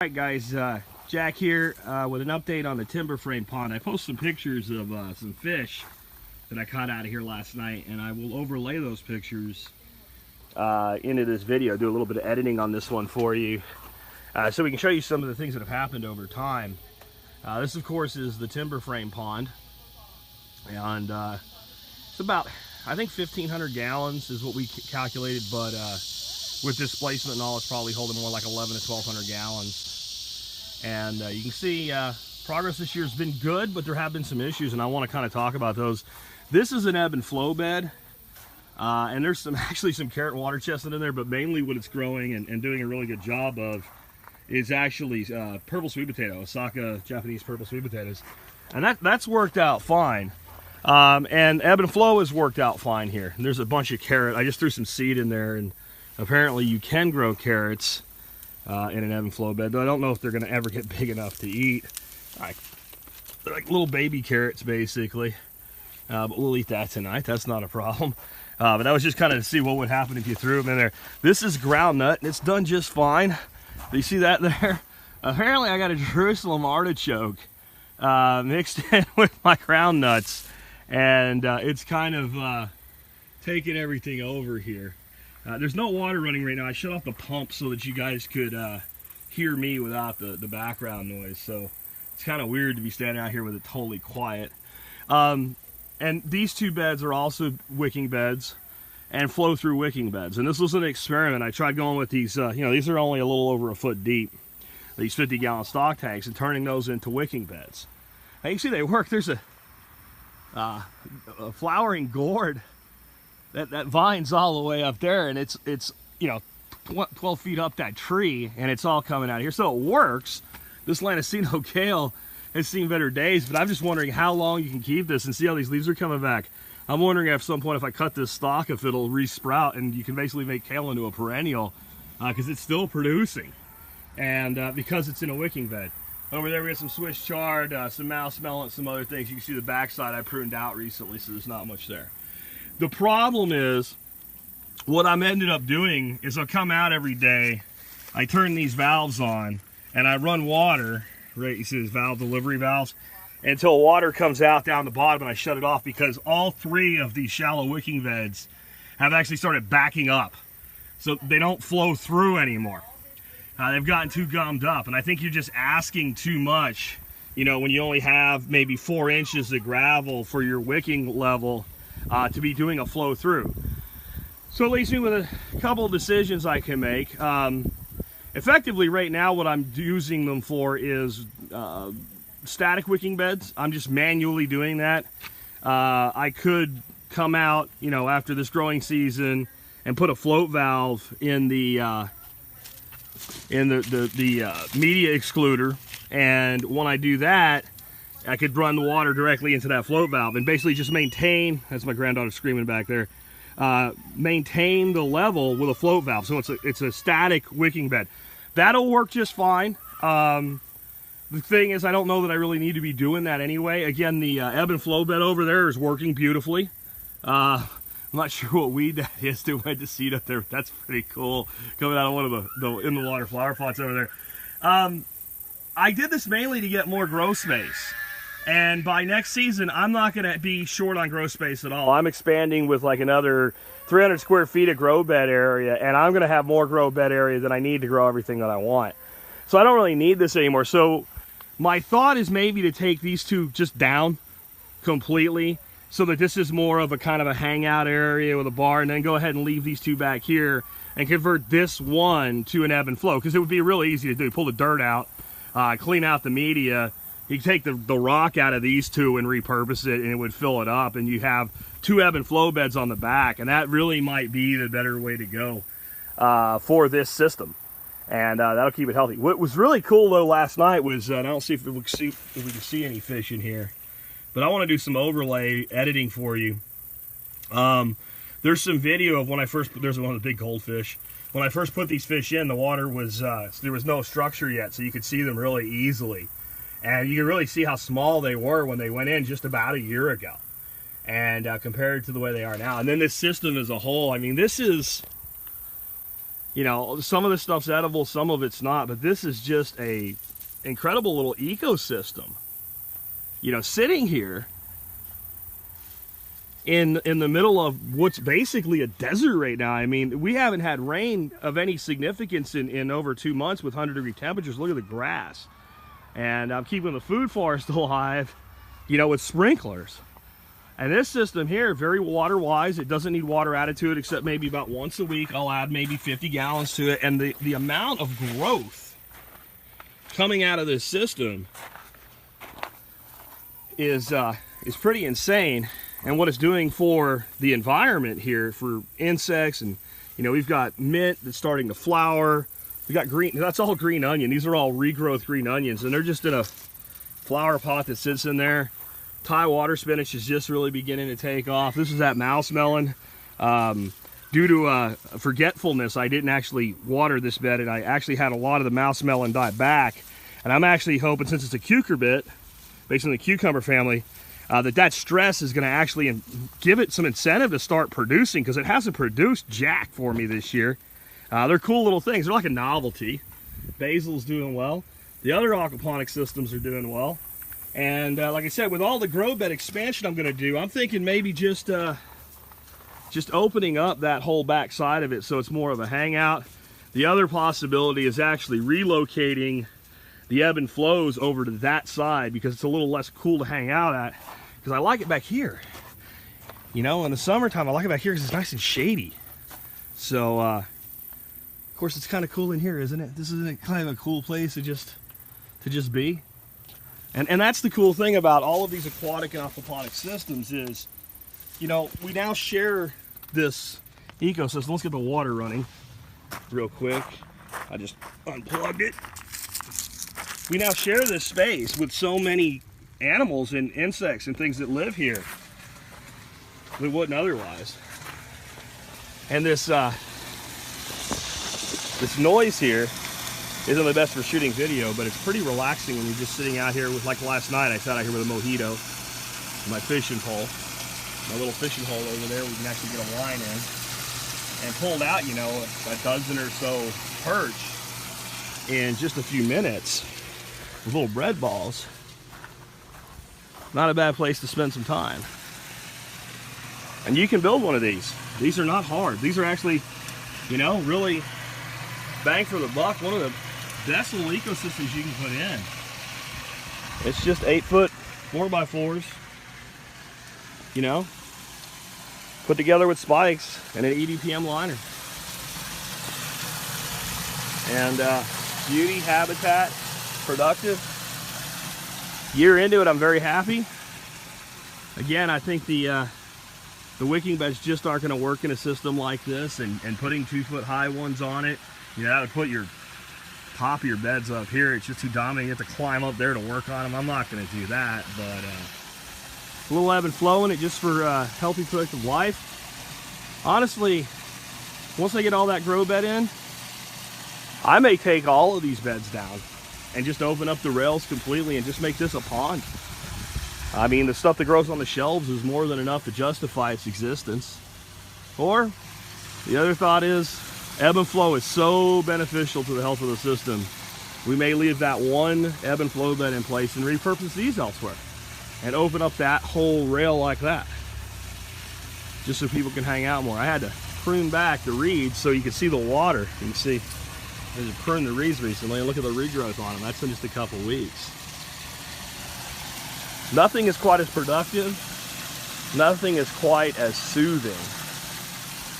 Alright guys, Jack here with an update on the timber frame pond. I posted some pictures of some fish that I caught out of here last night, and I will overlay those pictures into this video, do a little bit of editing on this one for you, so we can show you some of the things that have happened over time. This of course is the timber frame pond, and it's about, I think 1,500 gallons is what we calculated, but with displacement and all, it's probably holding more like 1,100 to 1,200 gallons. And you can see progress this year has been good, but there have been some issues, and I want to kind of talk about those. This is an ebb and flow bed, and there's actually some carrot and water chestnut in there, but mainly what it's growing and doing a really good job of is actually purple sweet potato, Osaka Japanese purple sweet potatoes. And that's worked out fine. And ebb and flow has worked out fine here. And there's a bunch of carrot. I just threw some seed in there, and apparently you can grow carrots in an ebb and flow bed, though I don't know if they're going to ever get big enough to eat. They're like little baby carrots, basically. But we'll eat that tonight. That's not a problem. But that was just kind of to see what would happen if you threw them in there. This is groundnut, and it's done just fine. Do you see that there? Apparently I got a Jerusalem artichoke mixed in with my groundnuts, and it's kind of taking everything over here. There's no water running right now. I shut off the pump so that you guys could hear me without the background noise. So it's kind of weird to be standing out here with it totally quiet. And these two beds are also wicking beds and flow through wicking beds. And this was an experiment. I tried going with these, these are only a little over a foot deep, these 50-gallon stock tanks, and turning those into wicking beds. Now you see they work. There's a flowering gourd. That vine's all the way up there, and it's 12 feet up that tree, and it's all coming out here. So it works. This Lanacino kale has seen better days, but I'm just wondering how long you can keep this and see how these leaves are coming back. I'm wondering at some point if I cut this stalk, if it'll re-sprout, and you can basically make kale into a perennial, because it's still producing, and because it's in a wicking bed. Over there we got some Swiss chard, some mouse melon, some other things. You can see the backside I pruned out recently, so there's not much there. The problem is, what I'm ended up doing is I'll come out every day, I turn these valves on, and I run water, right, you see these valve delivery valves, until water comes out down the bottom, and I shut it off, because all three of these shallow wicking beds have actually started backing up. So they don't flow through anymore. They've gotten too gummed up, and I think you're just asking too much, when you only have maybe 4 inches of gravel for your wicking level, to be doing a flow through. So it leaves me with a couple of decisions I can make. Effectively right now what I'm using them for is static wicking beds. I'm just manually doing that. I could come out, after this growing season and put a float valve in the media excluder, and when I do that, I could run the water directly into that float valve and basically just maintain, that's my granddaughter screaming back there, maintain the level with a float valve. So it's a static wicking bed. That'll work just fine. The thing is, I don't know that I really need to be doing that anyway. Again, the ebb and flow bed over there is working beautifully. I'm not sure what weed that is that went to seed up there. That's pretty cool, coming out of one of the in the water flower pots over there. I did this mainly to get more grow space. And by next season, I'm not going to be short on grow space at all. I'm expanding with like another 300 square feet of grow bed area, and I'm going to have more grow bed area than I need to grow everything that I want. So I don't really need this anymore. So my thought is maybe to take these two just down completely, so that this is more of a kind of a hangout area with a bar, and then go ahead and leave these two back here and convert this one to an ebb and flow, because it would be really easy to do. Pull the dirt out, clean out the media. You can take the rock out of these two and repurpose it, and it would fill it up, and you have 2 ebb and flow beds on the back, and that really might be the better way to go for this system, and that'll keep it healthy. What was really cool though last night was, I don't see if we can see any fish in here, but I want to do some overlay editing for you. There's some video of when I first, there's one of the big goldfish. When I first put these fish in, the water was, there was no structure yet, so you could see them really easily. And you can really see how small they were when they went in just about a year ago, and compared to the way they are now. And then this system as a whole, I mean, this is You know, some of this stuff's edible, some of it's not, but this is just a incredible little ecosystem. You know, sitting here in the middle of what's basically a desert right now. I mean, we haven't had rain of any significance in over 2 months with 100-degree temperatures. Look at the grass. And I'm keeping the food forest alive, you know, with sprinklers. And this system here, very water-wise. It doesn't need water added to it except maybe about once a week. I'll add maybe 50 gallons to it. And the amount of growth coming out of this system is pretty insane. And what it's doing for the environment here, for insects, and you know, we've got mint that's starting to flower. We got green, that's all green onion. These are all regrowth green onions, and they're just in a flower pot that sits in there. Thai water spinach is just really beginning to take off. This is that mouse melon. Due to forgetfulness, I didn't actually water this bed, and I actually had a lot of the mouse melon die back. And I'm actually hoping, since it's a cucurbit, based on the cucumber family, that stress is going to actually give it some incentive to start producing, because it hasn't produced jack for me this year. They're cool little things. They're like a novelty. Basil's doing well. The other aquaponic systems are doing well. And like I said, with all the grow bed expansion I'm going to do, I'm thinking maybe just opening up that whole back side of it so it's more of a hangout. The other possibility is actually relocating the ebb and flows over to that side, because it's a little less cool to hang out at, because I like it back here. You know, in the summertime I like it back here because it's nice and shady. So of course it's kind of cool in here, isn't it? This isn't kind of a cool place to just be. And that's the cool thing about all of these aquatic and aquaponic systems is, you know, we now share this ecosystem. Let's get the water running real quick. I just unplugged it. We now share this space with so many animals and insects and things that live here we wouldn't otherwise. And this noise here isn't the best for shooting video, but it's pretty relaxing when you're just sitting out here with, like last night, I sat out here with a mojito, my fishing pole, my little fishing hole over there. We can actually get a line in, and pulled out, you know, a dozen or so perch in just a few minutes with little bread balls. Not a bad place to spend some time. And you can build one of these. These are not hard. These are actually, you know, really bang for the buck. One of the best little ecosystems you can put in. It's just 8-foot 4x4s, you know, put together with spikes and an EDPM liner. And beauty, habitat, productive. Year into it, I'm very happy. Again, I think the wicking beds just aren't going to work in a system like this, and putting 2-foot high ones on it, you know, that would put your top of your beds up here. It's just too dominant. You have to climb up there to work on them. I'm not going to do that, but a little ebb and flow in it just for healthy, productive life. Honestly, once I get all that grow bed in, I may take all of these beds down and just open up the rails completely and just make this a pond. I mean, the stuff that grows on the shelves is more than enough to justify its existence. Or the other thought is, ebb and flow is so beneficial to the health of the system, we may leave that one ebb and flow bed in place and repurpose these elsewhere and open up that whole rail like that, just so people can hang out more. I had to prune back the reeds so you can see the water. You can see I just pruned the reeds recently, and look at the regrowth on them. That's in just a couple weeks. Nothing is quite as productive, nothing is quite as soothing,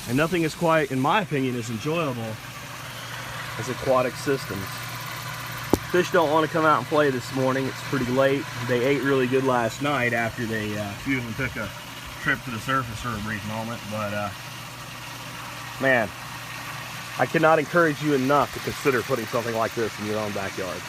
and nothing is quite, in my opinion, as enjoyable as aquatic systems. Fish don't want to come out and play this morning. It's pretty late. They ate really good last night after they, a few of them took a trip to the surface for a brief moment. But, man, I cannot encourage you enough to consider putting something like this in your own backyard.